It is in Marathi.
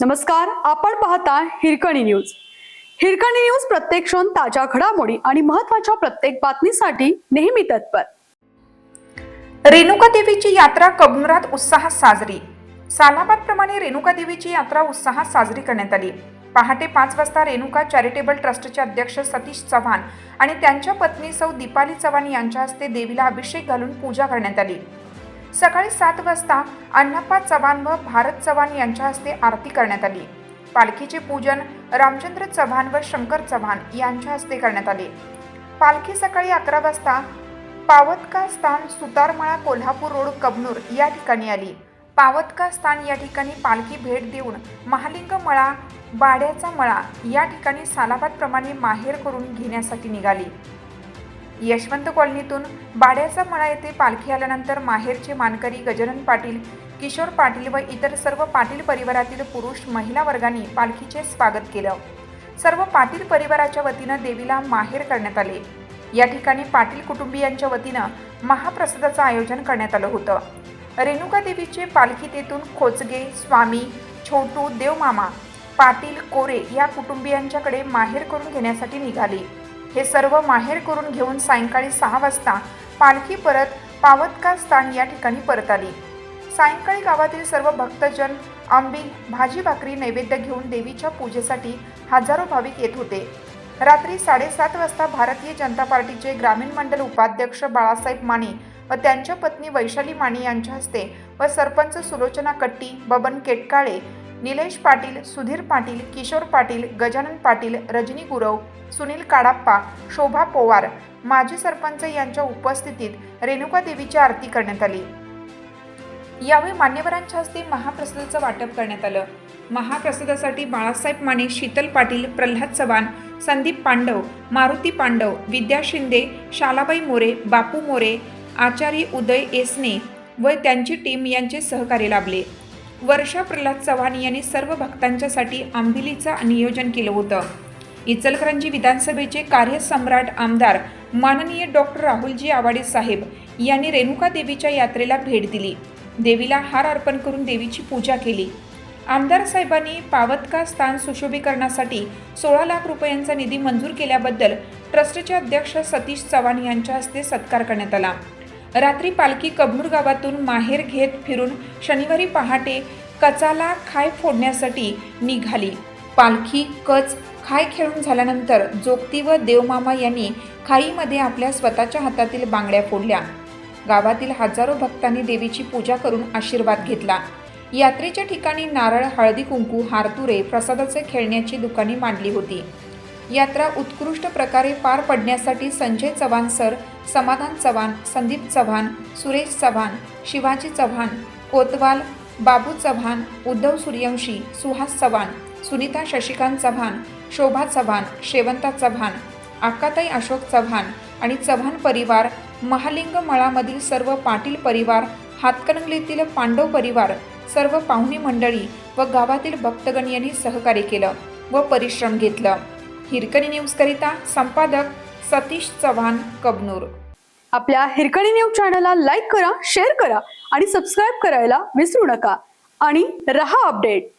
नमस्कार, आपण पाहता हिरकणी न्यूज. हिरकणी न्यूज प्रत्येक क्षण ताज्या घडामोडी आणि महत्त्वाच्या प्रत्येक बातमीसाठी नेहमी तत्पर. रेणुका देवीची यात्रा कबनुरात उत्साहात साजरी. सालाबादप्रमाणे रेणुका देवीची यात्रा उत्साहात साजरी करण्यात आली. पहाटे 5 वाजता रेणुका चॅरिटेबल ट्रस्टचे अध्यक्ष सतीश चव्हाण आणि त्यांच्या पत्नी सौ दीपाली चव्हाण यांच्या हस्ते देवीला अभिषेक घालून पूजा करण्यात आली. सकाळी 7 वाजता अण्णाप्पा चव्हाण व भारत चव्हाण यांच्या हस्ते आरती करण्यात आली. पालखीचे पूजन रामचंद्र चव्हाण व शंकर चव्हाण यांच्या हस्ते करण्यात आले. पालखी सकाळी 11 वाजता पावतका स्थान सुतारमळा कोल्हापूर रोड कबनूर या ठिकाणी आली. पावतका स्थान या ठिकाणी पालखी भेट देऊन महालिंग मळा बाड्याचा मळा या ठिकाणी सालाबादप्रमाणे माहेर करून घेण्यासाठी निघाली. यशवंत कॉलनीतून बाड्याचा मळा येथे पालखी आल्यानंतर माहेरचे मानकरी गजानन पाटील, किशोर पाटील व इतर सर्व पाटील परिवारातील पुरुष महिला वर्गाने पालखीचे स्वागत केलं. सर्व पाटील परिवाराच्या वतीनं देवीला माहेर करण्यात आले. या ठिकाणी पाटील कुटुंबियांच्या वतीनं महाप्रसादाचं आयोजन करण्यात आलं होतं. रेणुका देवीचे पालखी तेथून खोचगे, स्वामी, छोटू, देवमामा, पाटील, कोरे या कुटुंबियांच्याकडे माहेर करून घेण्यासाठी निघाली. हे सर्व माहेर करून घेऊन सायंकाळी 6 वाजता पालखी परत पावतका स्थान या ठिकाणी परत आली. सायंकाळी गावातील सर्व भक्तजन आंबील, भाजी भाकरी नैवेद्य घेऊन देवीच्या पूजेसाठी हजारो भाविक येत होते. रात्री 7:30 वाजता भारतीय जनता पार्टीचे ग्रामीण मंडल उपाध्यक्ष बाळासाहेब माने व त्यांच्या पत्नी वैशाली माने यांच्या हस्ते व सरपंच सुलोचना कट्टी, बबन केटकाळे, निलेश पाटील, सुधीर पाटील, किशोर पाटील, गजानन पाटील, रजनी गुरव, सुनील काडाप्पा, शोभा पोवार, माजी सरपंच यांच्या उपस्थितीत रेणुका देवीची आरती करण्यात आली. यावेळी मान्यवरांच्या हस्ते महाप्रसादाचं वाटप करण्यात आलं. महाप्रसादासाठी बाळासाहेब माने, शीतल पाटील, प्रल्हाद चव्हाण, संदीप पांडव, मारुती पांडव, विद्या शिंदे, शालाबाई मोरे, बापू मोरे, आचार्य उदय एसने व त्यांची टीम यांचे सहकार्य लाभले. वर्षा प्रल्हाद चव्हाण यांनी सर्व भक्तांच्यासाठी आंबिलीचं नियोजन केलं होतं. इचलकरंजी विधानसभेचे कार्यसम्राट आमदार माननीय डॉक्टर राहुलजी आवाडे साहेब यांनी रेणुका देवीच्या यात्रेला भेट दिली. देवीला हार अर्पण करून देवीची पूजा केली. आमदार साहेबांनी पावतका स्थान सुशोभीकरणासाठी 16 लाख रुपयांचा निधी मंजूर केल्याबद्दल ट्रस्टचे अध्यक्ष सतीश चव्हाण यांच्या हस्ते सत्कार करण्यात आला. रात्री पालखी कबनूर गावातून माहेर घेत फिरून शनिवारी पहाटे कचाला खाय फोडण्यासाठी निघाली. पालखी कच खाय खेळून झाल्यानंतर जोगती व देवमामा यांनी खाईमध्ये आपल्या स्वतःच्या हातातील बांगड्या फोडल्या. गावातील हजारो भक्तांनी देवीची पूजा करून आशीर्वाद घेतला. यात्रेच्या ठिकाणी नारळ, हळदी कुंकू, हारतुरे, प्रसादाचे खेळण्याची दुकाने मांडली होती. यात्रा उत्कृष्ट प्रकारे पार पडण्यासाठी संजय चव्हाण सर, समाधान चव्हाण, संदीप चव्हाण, सुरेश चव्हाण, शिवाजी चव्हाण, कोतवाल, बाबू चव्हाण, उद्धव सूर्यवंशी, सुहास चव्हाण, सुनीता शशिकांत चव्हाण, शोभा चव्हाण, शेवंता चव्हाण, अक्काताई अशोक चव्हाण आणि चव्हाण परिवार, महालिंग मळामधील सर्व पाटील परिवार, हातकणंगलेतील पांडव परिवार, सर्व पाहुणी मंडळी व गावातील भक्तगण यांनी सहकार्य केलं व परिश्रम घेतलं. हिरकणी न्यूज करिता संपादक सतीश चव्हाण, कबनूर. आपल्या हिरकणी न्यूज चॅनलला लाईक करा, शेअर करा आणि सबस्क्राईब करायला विसरू नका आणि रहा अपडेट.